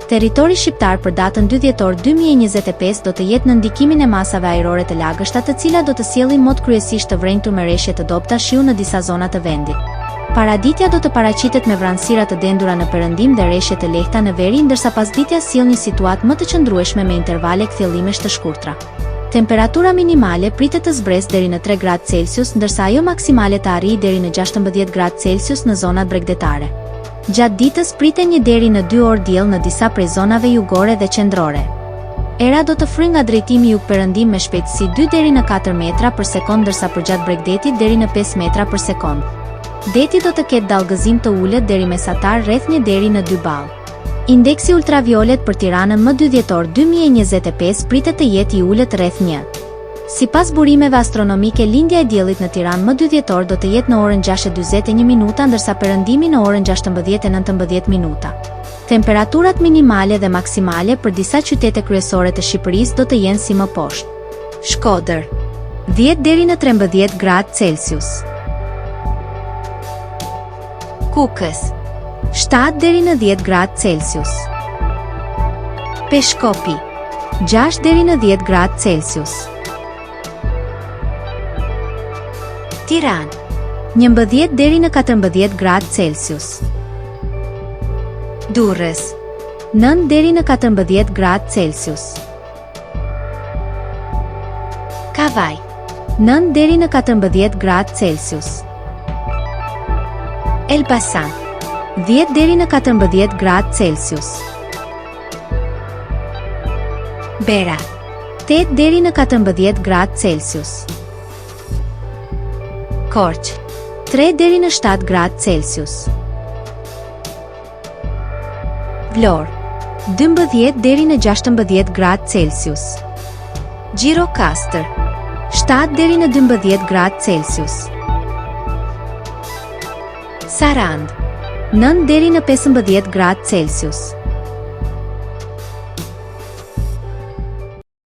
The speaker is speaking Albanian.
Territori shqiptar për datën 2 dhjetor 2025 do të jetë në ndikimin e masave ajrore të lagështa, të cilat do të sjellin mod kryesisht të vrenjtur me reshje të dobta shiu në disa zona të vendit. Paraditja do të paraqitet me vranësira të dendura në perëndim dhe reshje të lehta në veri, ndërsa pasditja sjell një situatë më të qëndrueshme me intervale kthjellimesh të shkurtra. Temperatura minimale pritet të zbresë deri në 3 gradë Celsius, ndërsa ajo maksimale të arrijë deri në 16 gradë Celsius në zonat bregdetare. Gjatë ditës priten 1 deri në 2 orë diell në disa prej zonave jugore dhe qendrore. Era do të fryjë nga drejtimi jug-perëndim me shpejtësi 2 deri në 4 metra për sekond, ndërsa përgjatë bregdetit deri në 5 metra për sekond. Deti do të ketë dallgëzim të ulët deri mesatar rreth 1 deri në 2 ball. Indeksi ultraviolet për Tiranën më 2 dhjetor 2025 pritet të jetë i ulët rreth 1. Sipas burimeve astronomike, lindja e diellit në Tiranë më 2 dhjetor do të jetë në orën 6:41 minuta, ndërsa perëndimi në orën 16:19 minuta. Temperaturat minimale dhe maksimale për disa qytete kryesore të Shqipërisë do të jenë si më poshtë. Shkodër 10 deri në 13 gradë Celsius. Kukës 7 deri në 10 gradë Celsius. Peshkopi 6 deri në 10 gradë Celsius. Tiranë 11 deri në 14 gradë Celsius. Durrës 9 deri në 14 gradë Celsius. Kavaj 9 deri në 14 gradë Celsius. Elbasan 10 deri në 14 gradë Celsius. Bera 8 deri në 14 gradë Celsius. Korçë 3 deri në 7 gradë Celsius. Vlorë 12 deri në 16 gradë Celsius. Gjirokastër 7 deri në 12 gradë Celsius. Sarandë 9 deri në 15 gradë Celsius.